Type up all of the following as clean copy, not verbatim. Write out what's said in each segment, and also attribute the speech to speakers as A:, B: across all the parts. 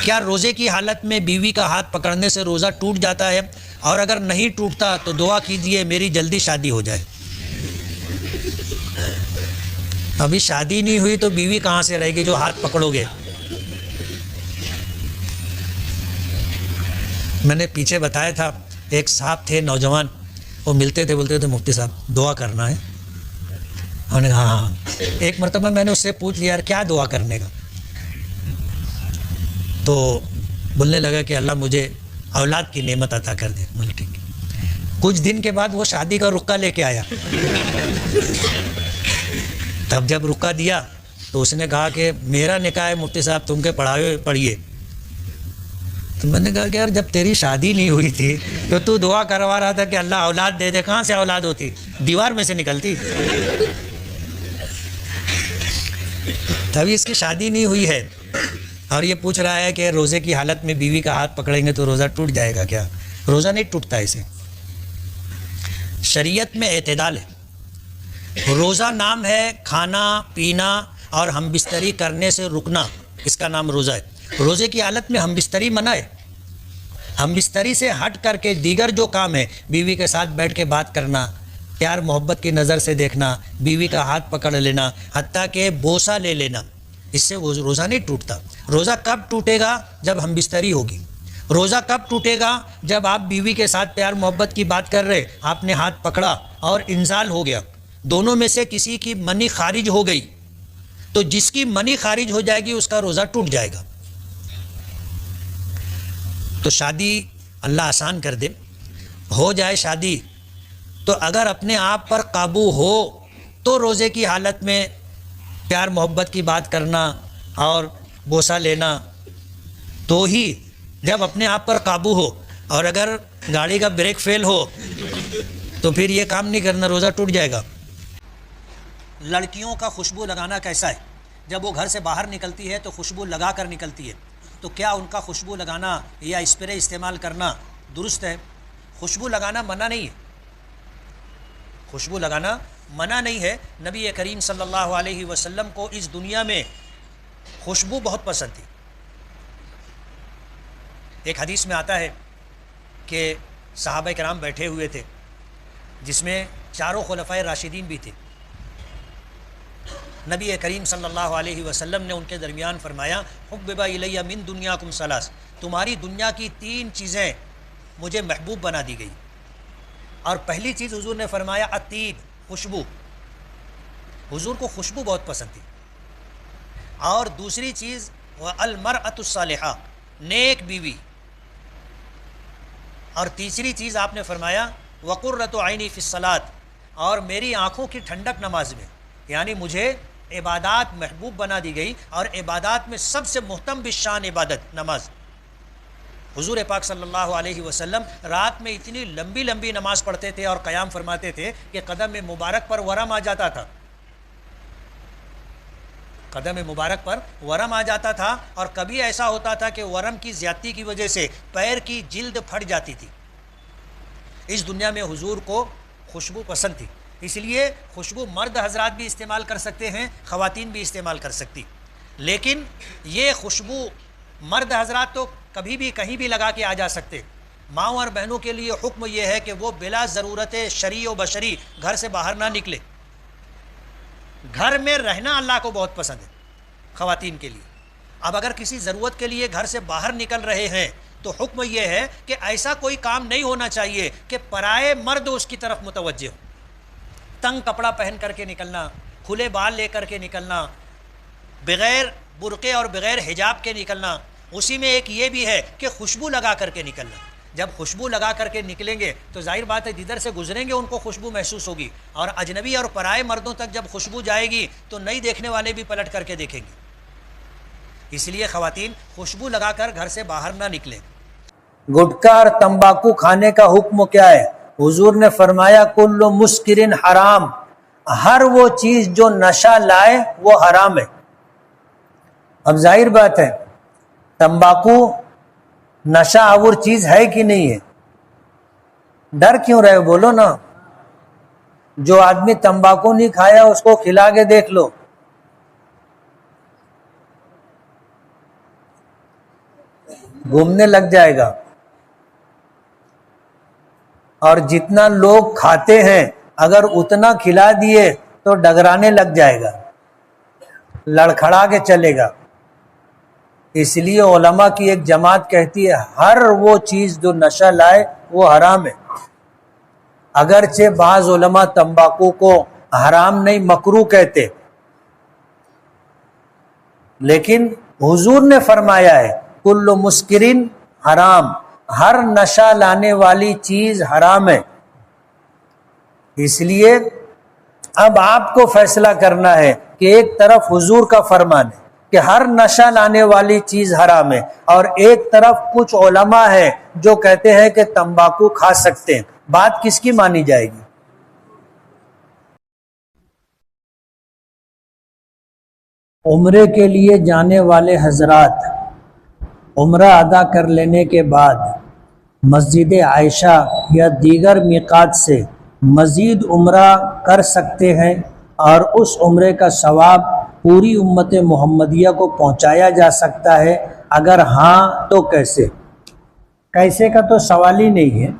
A: کیا روزے کی حالت میں بیوی کا ہاتھ پکڑنے سے روزہ ٹوٹ جاتا ہے؟ اور اگر نہیں ٹوٹتا تو دعا کیجئے میری جلدی شادی ہو جائے۔ ابھی شادی نہیں ہوئی تو بیوی کہاں سے رہے گی جو ہاتھ پکڑو گے؟ میں نے پیچھے بتایا تھا، ایک صاحب تھے نوجوان، وہ ملتے تھے، بولتے تھے مفتی صاحب دعا کرنا ہے۔ انہوں نے کہا ہاں۔ ایک مرتبہ میں نے اس سے پوچھ لیا یار کیا دعا کرنے کا؟ تو بولنے لگا کہ اللہ مجھے اولاد کی نعمت عطا کر دے۔ بولے ٹھیک ہے۔ کچھ دن کے بعد وہ شادی کا رکا لے کے آیا۔ تب جب رکا دیا تو اس نے کہا کہ میرا نکاح ہے مفتی صاحب، تم کے پڑھیے۔ تو میں نے کہا کہ یار جب تیری شادی نہیں ہوئی تھی تو تو دعا کروا رہا تھا کہ اللہ اولاد دے دے، کہاں سے اولاد ہوتی؟ دیوار میں سے نکلتی۔ تبھی اس کی شادی نہیں ہوئی ہے اور یہ پوچھ رہا ہے کہ روزے کی حالت میں بیوی کا ہاتھ پکڑیں گے تو روزہ ٹوٹ جائے گا کیا؟ روزہ نہیں ٹوٹتا اسے۔ شریعت میں اعتدال ہے۔ روزہ نام ہے کھانا پینا اور ہم بستری کرنے سے رکنا، اس کا نام روزہ ہے۔ روزے کی حالت میں ہم بستری منع ہے۔ ہم بستری سے ہٹ کر کے دیگر جو کام ہے، بیوی کے ساتھ بیٹھ کے بات کرنا، پیار محبت کی نظر سے دیکھنا، بیوی کا ہاتھ پکڑ لینا، حتیٰ کہ بوسہ لے لینا، اس سے روزہ نہیں ٹوٹتا۔ روزہ کب ٹوٹے گا؟ جب ہم بستری ہوگی۔ روزہ کب ٹوٹے گا؟ جب آپ بیوی کے ساتھ پیار محبت کی بات کر رہے، آپ نے ہاتھ پکڑا اور انزال ہو گیا، دونوں میں سے کسی کی منی خارج ہو گئی، تو جس کی منی خارج ہو جائے گی اس کا روزہ ٹوٹ جائے گا۔ تو شادی اللہ آسان کر دے، ہو جائے شادی تو اگر اپنے آپ پر قابو ہو تو روزے کی حالت میں پیار محبت کی بات کرنا اور بوسہ لینا تو ہی، جب اپنے آپ پر قابو ہو، اور اگر گاڑی کا بریک فیل ہو تو پھر یہ کام نہیں کرنا، روزہ ٹوٹ جائے گا۔ لڑکیوں کا خوشبو لگانا کیسا ہے؟ جب وہ گھر سے باہر نکلتی ہے تو خوشبو لگا کر نکلتی ہے، تو کیا ان کا خوشبو لگانا یا اسپرے استعمال کرنا درست ہے؟ خوشبو لگانا منع نہیں ہے، خوشبو لگانا منع نہیں ہے۔ نبی کریم صلی اللہ علیہ وسلم کو اس دنیا میں خوشبو بہت پسند تھی۔ ایک حدیث میں آتا ہے کہ صحابہ کرام بیٹھے ہوئے تھے جس میں چاروں خلفائے راشدین بھی تھے۔ نبی کریم صلی اللہ علیہ وسلم نے ان کے درمیان فرمایا حبب الی من دنیاکم ثلاث، تمہاری دنیا کی 3 چیزیں مجھے محبوب بنا دی گئی۔ اور پہلی چیز حضور نے فرمایا الطیب، خوشبو، حضور کو خوشبو بہت پسند تھی۔ اور دوسری چیز المرأۃ الصالحہ، نیک بیوی۔ اور تیسری چیز آپ نے فرمایا وقرۃ عینی فی الصلاۃ، اور میری آنکھوں کی ٹھنڈک نماز میں، یعنی مجھے عبادات محبوب بنا دی گئی، اور عبادات میں سب سے محتم بالشان عبادت نماز۔ حضور پاک صلی اللہ علیہ وسلم رات میں اتنی لمبی لمبی نماز پڑھتے تھے اور قیام فرماتے تھے کہ قدم مبارک پر ورم آ جاتا تھا، قدم مبارک پر ورم آ جاتا تھا، اور کبھی ایسا ہوتا تھا کہ ورم کی زیادتی کی وجہ سے پیر کی جلد پھٹ جاتی تھی۔ اس دنیا میں حضور کو خوشبو پسند تھی، اس لیے خوشبو مرد حضرات بھی استعمال کر سکتے ہیں، خواتین بھی استعمال کر سکتی، لیکن یہ خوشبو مرد حضرات تو کبھی بھی کہیں بھی لگا کے آ جا سکتے۔ ماؤں اور بہنوں کے لیے حکم یہ ہے کہ وہ بلا ضرورت شرعی و بشری گھر سے باہر نہ نکلے۔ گھر میں رہنا اللہ کو بہت پسند ہے خواتین کے لیے۔ اب اگر کسی ضرورت کے لیے گھر سے باہر نکل رہے ہیں تو حکم یہ ہے کہ ایسا کوئی کام نہیں ہونا چاہیے کہ پرائے مرد اس کی طرف متوجہ ہو۔ تنگ کپڑا پہن کر کے نکلنا، کھلے بال لے کر کے نکلنا، بغیر برقعے اور بغیر حجاب کے نکلنا، اسی میں ایک یہ بھی ہے کہ خوشبو لگا کر کے نکلنا۔ جب خوشبو لگا کر کے نکلیں گے تو ظاہر بات ہے جدھر سے گزریں گے ان کو خوشبو محسوس ہوگی، اور اجنبی اور پرائے مردوں تک جب خوشبو جائے گی تو نئی دیکھنے والے بھی پلٹ کر کے دیکھیں گے۔ اس لیے خواتین خوشبو لگا کر گھر سے باہر نہ نکلیں۔
B: گٹکا اور تمباکو کھانے کا حکم کیا ہے؟ حضور نے فرمایا کل مسکرن حرام، ہر وہ چیز جو نشہ لائے وہ حرام ہے۔ اب ظاہر بات ہے تمباکو نشہ آور چیز ہے کہ نہیں ہے؟ ڈر کیوں رہے؟ بولو نا۔ جو آدمی تمباکو نہیں کھایا اس کو کھلا کے دیکھ لو، گھومنے لگ جائے گا، اور جتنا لوگ کھاتے ہیں اگر اتنا کھلا دیے تو ڈگرانے لگ جائے گا، لڑکھڑا کے چلے گا۔ اس لیے علماء کی ایک جماعت کہتی ہے ہر وہ چیز جو نشہ لائے وہ حرام ہے۔ اگرچہ بعض علماء تمباکو کو حرام نہیں مکروہ کہتے، لیکن حضور نے فرمایا ہے کل مسکرین حرام، ہر نشہ لانے والی چیز حرام ہے۔ اس لیے اب آپ کو فیصلہ کرنا ہے کہ ایک طرف حضور کا فرمان ہے کہ ہر نشہ لانے والی چیز حرام ہے، اور ایک طرف کچھ علماء ہیں جو کہتے ہیں کہ تمباکو کھا سکتے ہیں، بات کس کی مانی جائے گی؟ عمرے کے لیے جانے والے حضرات عمرہ ادا کر لینے کے بعد مسجد عائشہ یا دیگر میقات سے مزید عمرہ کر سکتے ہیں، اور اس عمرے کا ثواب پوری امت محمدیہ کو پہنچایا جا سکتا ہے؟ اگر ہاں تو کیسے؟ کیسے کا تو سوال ہی نہیں ہے،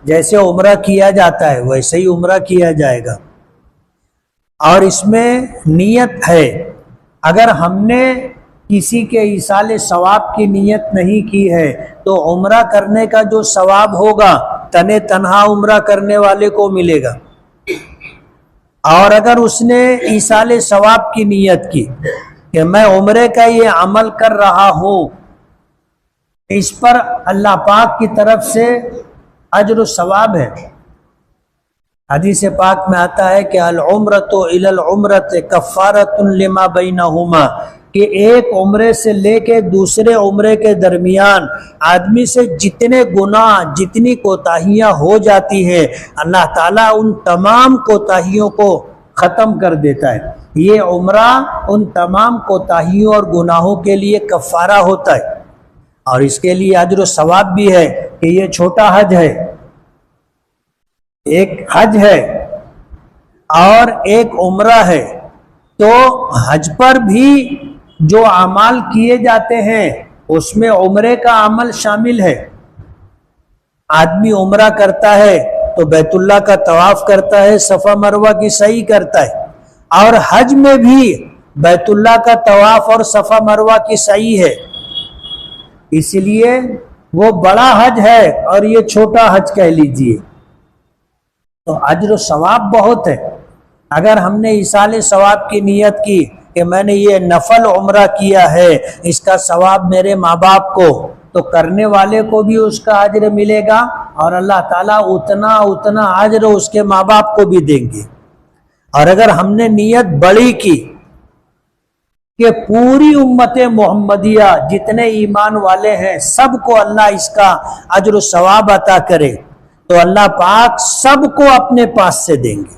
B: جیسے عمرہ کیا جاتا ہے ویسے ہی عمرہ کیا جائے گا، اور اس میں نیت ہے۔ اگر ہم نے کسی کے ایصال ثواب کی نیت نہیں کی ہے تو عمرہ کرنے کا جو ثواب ہوگا تنہا عمرہ کرنے والے کو ملے گا، اور اگر اس نے ایصال ثواب کی نیت کی کہ میں عمرے کا یہ عمل کر رہا ہوں، اس پر اللہ پاک کی طرف سے اجر و ثواب ہے۔ حدیث پاک میں آتا ہے کہ العمرۃ الی العمرۃ کفارۃ لما بینہما، کہ ایک عمرے سے لے کے دوسرے عمرے کے درمیان آدمی سے جتنے گناہ جتنی کوتاہیاں ہو جاتی ہیں اللہ تعالیٰ ان تمام کوتاہیوں کو ختم کر دیتا ہے۔ یہ عمرہ ان تمام کوتاہیوں اور گناہوں کے لیے کفارہ ہوتا ہے، اور اس کے لیے اجر و ثواب بھی ہے کہ یہ چھوٹا حج ہے، ایک حج ہے اور ایک عمرہ ہے، تو حج پر بھی جو اعمال کیے جاتے ہیں اس میں عمرے کا عمل شامل ہے۔ آدمی عمرہ کرتا ہے تو بیت اللہ کا طواف کرتا ہے، صفا مروہ کی سعی کرتا ہے، اور حج میں بھی بیت اللہ کا طواف اور صفا مروہ کی سعی ہے۔ اس لیے وہ بڑا حج ہے اور یہ چھوٹا حج کہہ لیجئے، تو اجر و ثواب بہت ہے۔ اگر ہم نے ایصال ثواب کی نیت کی کہ میں نے یہ نفل عمرہ کیا ہے، اس کا ثواب میرے ماں باپ کو، تو کرنے والے کو بھی اس کا اجر ملے گا، اور اللہ تعالیٰ اتنا اجر اس کے ماں باپ کو بھی دیں گے۔ اور اگر ہم نے نیت بڑی کی کہ پوری امت محمدیہ جتنے ایمان والے ہیں سب کو اللہ اس کا اجر و ثواب عطا کرے، تو اللہ پاک سب کو اپنے پاس سے دیں گے۔